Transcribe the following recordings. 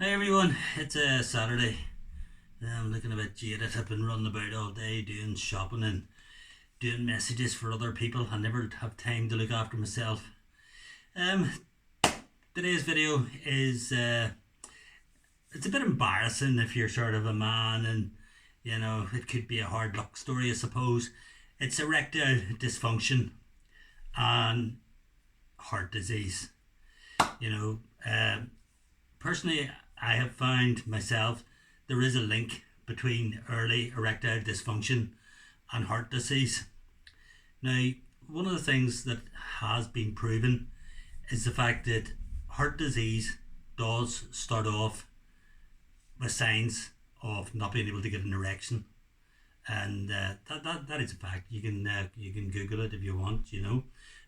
Hi everyone, it's a Saturday. I'm looking a bit jaded. I've been running about all day doing shopping and doing messages for other people. I never have time to look after myself. Um, Today's video is it's a bit embarrassing if you're sort of a man, and it could be a hard luck story, I suppose. It's erectile dysfunction and heart disease. You know, personally, I have found myself there is a link between early erectile dysfunction and heart disease. Now, one of the things that has been proven is the fact that heart disease does start off with signs of not being able to get an erection, and that is a fact. You can Google it if you want,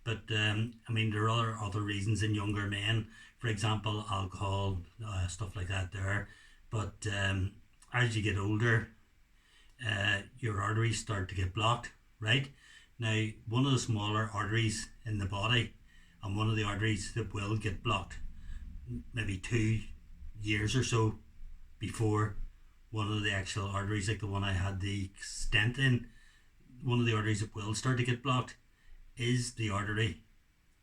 But I mean, there are other reasons in younger men, for example, alcohol, stuff like that. But as you get older, your arteries start to get blocked. Right now, one of the smaller arteries in the body, and one of the arteries that will get blocked, maybe 2 years or so before one of the actual arteries, like the one I had the stent in, one of the arteries that will start to get blocked is the artery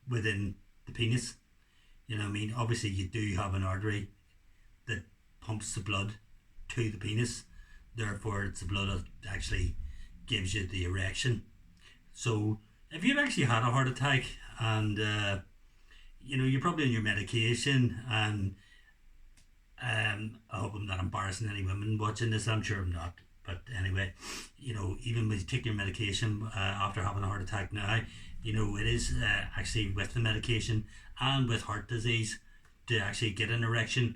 within the penis. You know what I mean? Obviously, you do have an artery that pumps the blood to the penis. Therefore, it's the blood that actually gives you the erection. So, if you've actually had a heart attack and you're probably on your medication, and I hope I'm not embarrassing any women watching this. I'm sure I'm not. But anyway, even when you take your medication after having a heart attack now, it is actually with the medication and with heart disease to actually get an erection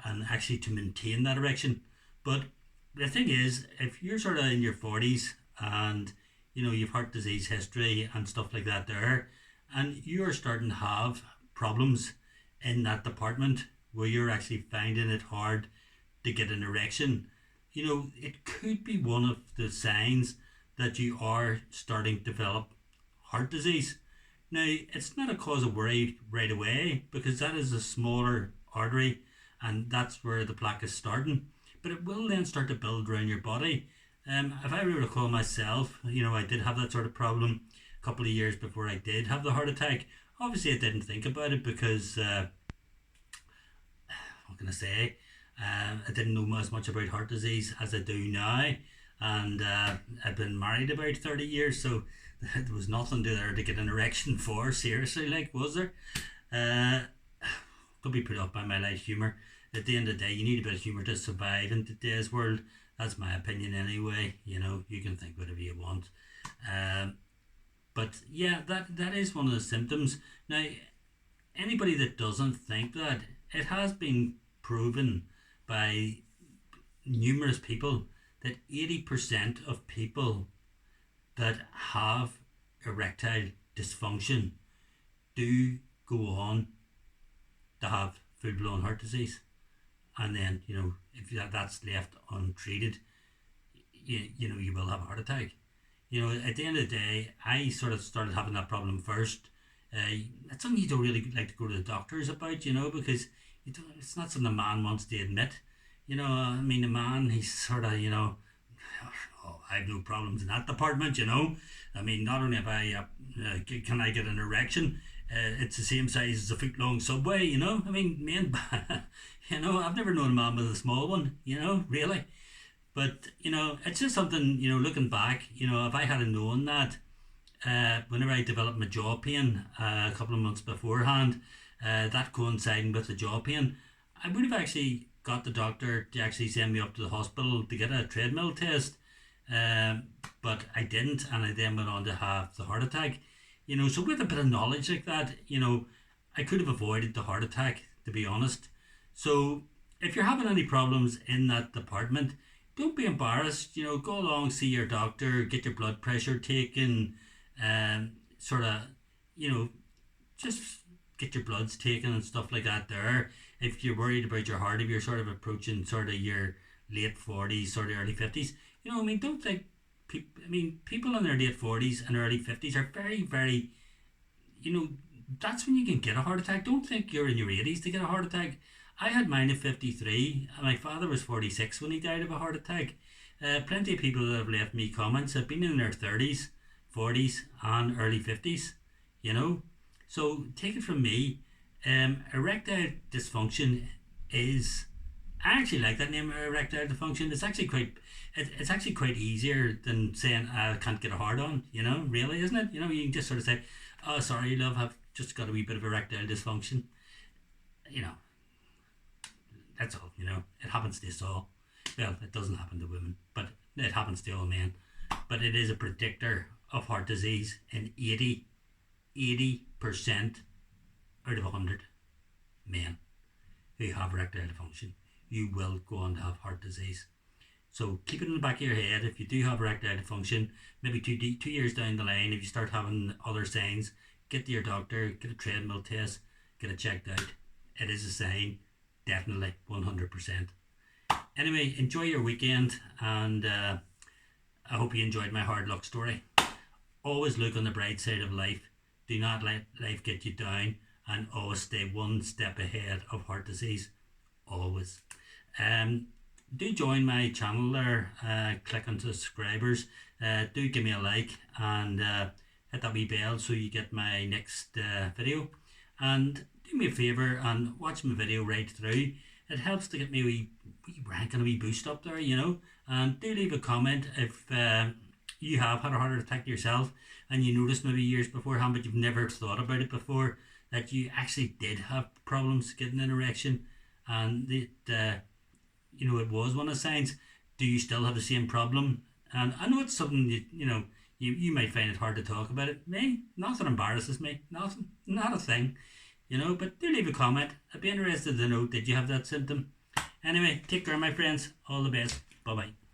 and actually to maintain that erection. But the thing is, if you're sort of in your 40s and, you've heart disease history and stuff like that there, and you're starting to have problems in that department where you're actually finding it hard to get an erection, it could be one of the signs that you are starting to develop heart disease. Now, it's not a cause of worry right away because that is a smaller artery and that's where the plaque is starting, but it will then start to build around your body. If I recall myself, I did have that sort of problem a couple of years before I did have the heart attack. Obviously, I didn't think about it because, what can I say? I didn't know as much about heart disease as I do now, and I've been married about 30 years, so there was nothing there to get an erection for. Seriously, like, was there? Could be put up by my light humour. At the end of the day, you need a bit of humour to survive in today's world. That's my opinion anyway. You can think whatever you want. But yeah, that is one of the symptoms. Now, anybody that doesn't think that, it has been proven by numerous people that 80% of people that have erectile dysfunction do go on to have full blown heart disease. And then, if that's left untreated, you will have a heart attack. At the end of the day, I sort of started having that problem first. It's something you don't really like to go to the doctors about, because it's not something a man wants to admit. I mean, a man, he's sort of, oh, I have no problems in that department, I mean, not only have can I get an erection, it's the same size as a foot long subway, I mean, man, I've never known a man with a small one, really. But, it's just something, looking back, if I had known that, whenever I developed my jaw pain a couple of months beforehand, that coinciding with the jaw pain, I would have actually got the doctor to actually send me up to the hospital to get a treadmill test. But I didn't, and I then went on to have the heart attack. So with a bit of knowledge like that, I could have avoided the heart attack, to be honest. So if you're having any problems in that department, don't be embarrassed. Go along, see your doctor, get your blood pressure taken, sort of, just get your bloods taken and stuff like that there. If you're worried about your heart, if you're sort of approaching sort of your late 40s, sort of early 50s, I mean, don't think, people in their late 40s and early 50s are very, very, that's when you can get a heart attack. Don't think you're in your 80s to get a heart attack. I had mine at 53, and my father was 46 when he died of a heart attack. Plenty of people that have left me comments have been in their 30s, 40s, and early 50s, you know. So take it from me, erectile dysfunction is. I actually like that name, erectile dysfunction. It's actually quite easier than saying I can't get a hard on. You know, really, isn't it? You know, you can just sort of say, "Oh, sorry, love, I've just got a wee bit of erectile dysfunction." You know, that's all. You know, it happens to us all. Well, it doesn't happen to women, but it happens to all men. But it is a predictor of heart disease in 80% out of 100 men who have erectile dysfunction. You will go on to have heart disease. So keep it in the back of your head. If you do have erectile dysfunction, maybe 2 years down the line, if you start having other signs, get to your doctor, get a treadmill test, get it checked out. It is a sign, definitely, 100%. Anyway, enjoy your weekend, and I hope you enjoyed my hard luck story. Always look on the bright side of life. Do not let life get you down, and always stay one step ahead of heart disease. Always. Do join my channel there. Click on subscribers. Do give me a like, and hit that wee bell so you get my next video. And do me a favour and watch my video right through. It helps to get me a wee rank and a wee boost up there, you know. And do leave a comment if you have had a heart attack yourself and you noticed maybe years beforehand but you've never thought about it before, that you actually did have problems getting an erection, and that it was one of the signs. Do you still have the same problem? And I know it's something you might find it hard to talk about it. Me, nothing embarrasses me, nothing, not a thing, but do leave a comment. I'd be interested to know, did you have that symptom? Anyway, take care, my friends. All the best. Bye bye.